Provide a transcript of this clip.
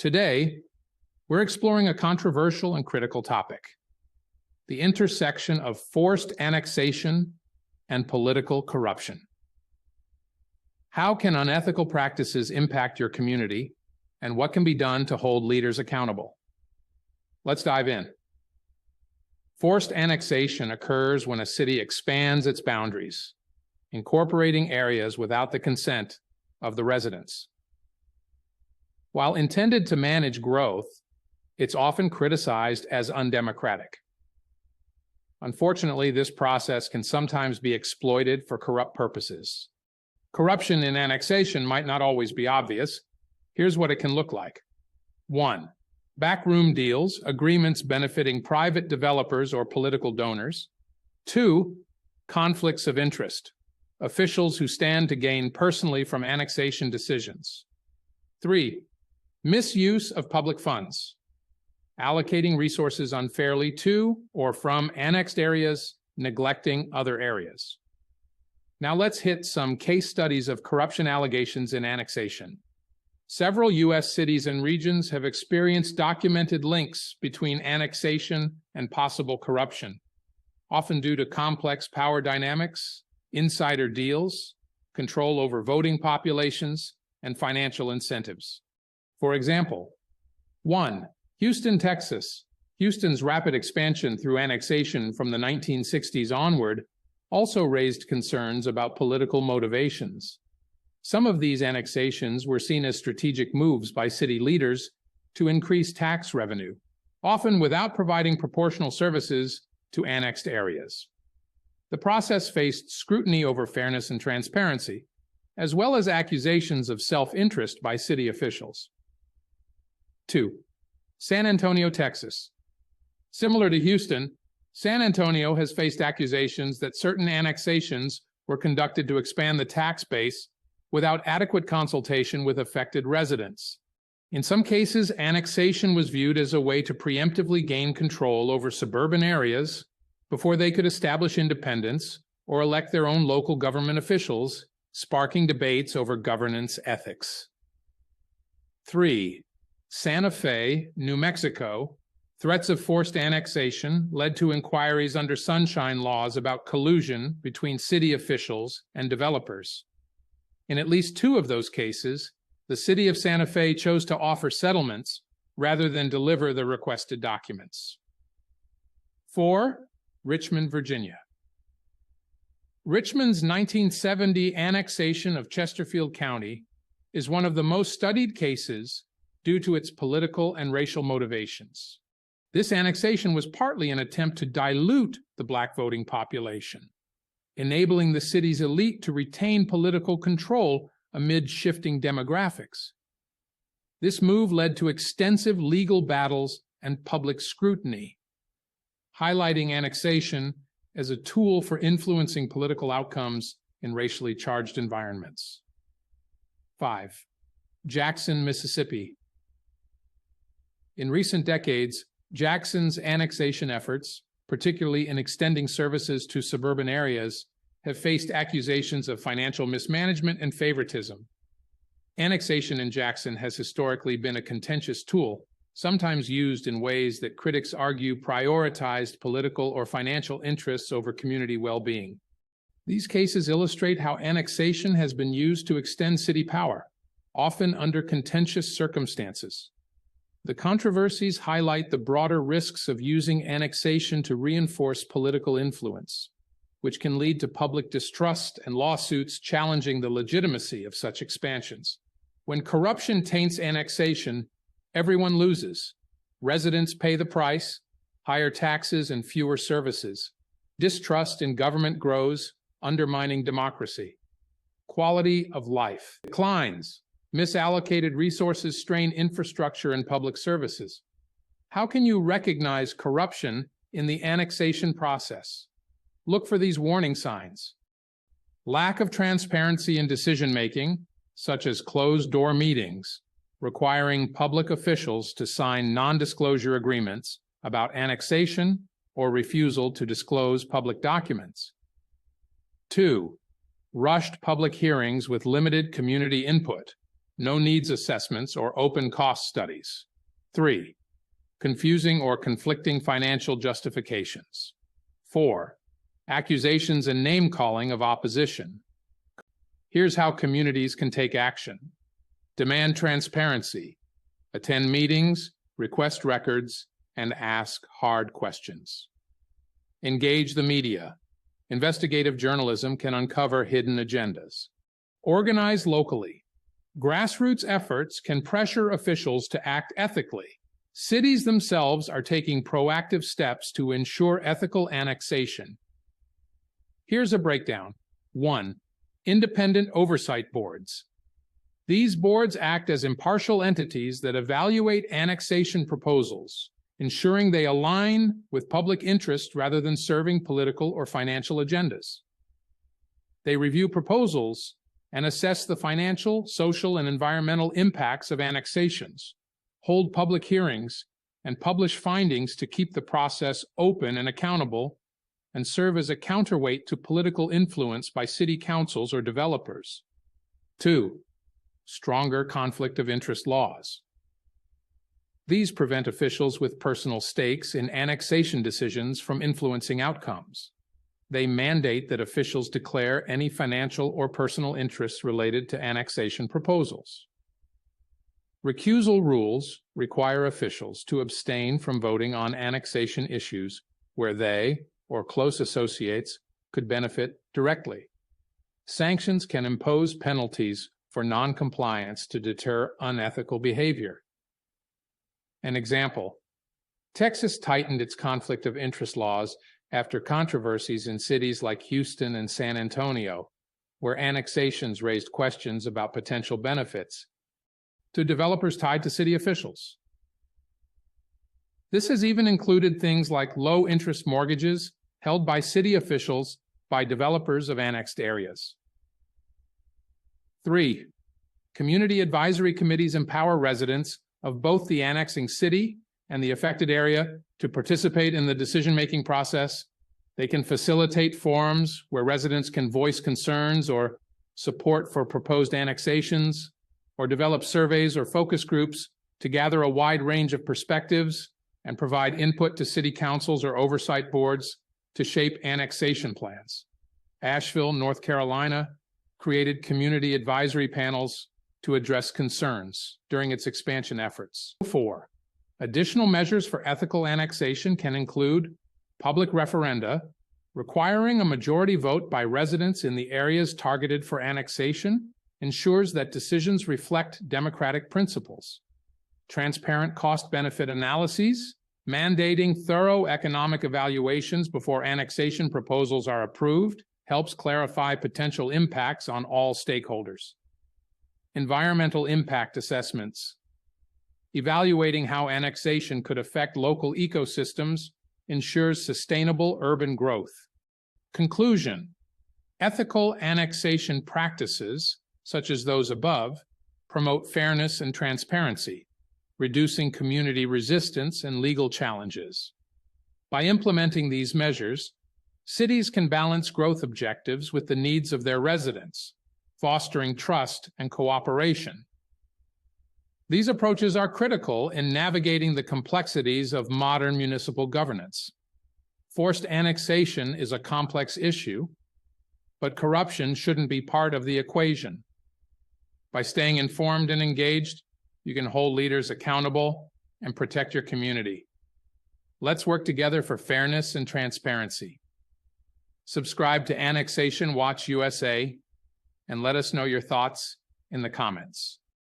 Today, we're exploring a controversial and critical topic: the intersection of forced annexation and political corruption. How can unethical practices impact your community, and what can be done to hold leaders accountable? Let's dive in. Forced annexation occurs when a city expands its boundaries, incorporating areas without the consent of the residents. While intended to manage growth, it's often criticized as undemocratic. Unfortunately, this process can sometimes be exploited for corrupt purposes. Corruption in annexation might not always be obvious. Here's what it can look like. 1. Backroom deals, agreements benefiting private developers or political donors. 2. Conflicts of interest, officials who stand to gain personally from annexation decisions. 3. Misuse of public funds, allocating resources unfairly to or from annexed areas, neglecting other areas. Now let's hit some case studies of corruption allegations in annexation. Several U.S. cities and regions have experienced documented links between annexation and possible corruption, often due to complex power dynamics, insider deals, control over voting populations, and financial incentives. For example, 1. Houston, Texas. Houston's rapid expansion through annexation from the 1960s onward also raised concerns about political motivations. Some of these annexations were seen as strategic moves by city leaders to increase tax revenue, often without providing proportional services to annexed areas. The process faced scrutiny over fairness and transparency, as well as accusations of self-interest by city officials. 2. San Antonio, Texas. Similar to Houston, San Antonio has faced accusations that certain annexations were conducted to expand the tax base without adequate consultation with affected residents. In some cases, annexation was viewed as a way to preemptively gain control over suburban areas before they could establish independence or elect their own local government officials, sparking debates over governance ethics. 3. Santa Fe, New Mexico. Threats of forced annexation led to inquiries under sunshine laws about collusion between city officials and developers. In at least 2 of those cases, the city of Santa Fe chose to offer settlements rather than deliver the requested documents. 4. Richmond, Virginia. Richmond's 1970 annexation of Chesterfield County is one of the most studied cases due to its political and racial motivations. This annexation was partly an attempt to dilute the Black voting population, enabling the city's elite to retain political control amid shifting demographics. This move led to extensive legal battles and public scrutiny, highlighting annexation as a tool for influencing political outcomes in racially charged environments. 5. Jackson, Mississippi. In recent decades, Jackson's annexation efforts, particularly in extending services to suburban areas, have faced accusations of financial mismanagement and favoritism. Annexation in Jackson has historically been a contentious tool, sometimes used in ways that critics argue prioritized political or financial interests over community well-being. These cases illustrate how annexation has been used to extend city power, often under contentious circumstances. The controversies highlight the broader risks of using annexation to reinforce political influence, which can lead to public distrust and lawsuits challenging the legitimacy of such expansions. When corruption taints annexation, everyone loses. Residents pay the price, higher taxes and fewer services. Distrust in government grows, undermining democracy. Quality of life declines. Misallocated resources strain infrastructure and public services. How can you recognize corruption in the annexation process? Look for these warning signs. Lack of transparency in decision-making, such as closed-door meetings, requiring public officials to sign non-disclosure agreements about annexation or refusal to disclose public documents. 2. Rushed public hearings with limited community input, no needs assessments or open cost studies. 3. Confusing or conflicting financial justifications. 4. Accusations and name-calling of opposition. Here's how communities can take action. Demand transparency. Attend meetings, request records, and ask hard questions. Engage the media. Investigative journalism can uncover hidden agendas. Organize locally. Grassroots efforts can pressure officials to act ethically. Cities themselves are taking proactive steps to ensure ethical annexation. Here's a breakdown. 1. Independent oversight boards. These boards act as impartial entities that evaluate annexation proposals, ensuring they align with public interest rather than serving political or financial agendas. They review proposals and assess the financial, social, and environmental impacts of annexations, hold public hearings, and publish findings to keep the process open and accountable, and serve as a counterweight to political influence by city councils or developers. 2. Stronger conflict of interest laws. These prevent officials with personal stakes in annexation decisions from influencing outcomes. They mandate that officials declare any financial or personal interests related to annexation proposals. Recusal rules require officials to abstain from voting on annexation issues where they or close associates could benefit directly. Sanctions can impose penalties for non-compliance to deter unethical behavior. An example: Texas tightened its conflict of interest laws after controversies in cities like Houston and San Antonio, where annexations raised questions about potential benefits to developers tied to city officials. This has even included things like low-interest mortgages held by city officials by developers of annexed areas. 3. Community advisory committees empower residents of both the annexing city and the affected area to participate in the decision-making process. They can facilitate forums where residents can voice concerns or support for proposed annexations, or develop surveys or focus groups to gather a wide range of perspectives and provide input to city councils or oversight boards to shape annexation plans. Asheville, North Carolina, created community advisory panels to address concerns during its expansion efforts. 4. Additional measures for ethical annexation can include public referenda, requiring a majority vote by residents in the areas targeted for annexation ensures that decisions reflect democratic principles. Transparent cost-benefit analyses, mandating thorough economic evaluations before annexation proposals are approved, helps clarify potential impacts on all stakeholders. Environmental impact assessments. Evaluating how annexation could affect local ecosystems ensures sustainable urban growth. Conclusion: ethical annexation practices, such as those above, promote fairness and transparency, reducing community resistance and legal challenges. By implementing these measures, cities can balance growth objectives with the needs of their residents, fostering trust and cooperation. These approaches are critical in navigating the complexities of modern municipal governance. Forced annexation is a complex issue, but corruption shouldn't be part of the equation. By staying informed and engaged, you can hold leaders accountable and protect your community. Let's work together for fairness and transparency. Subscribe to Annexation Watch USA and let us know your thoughts in the comments.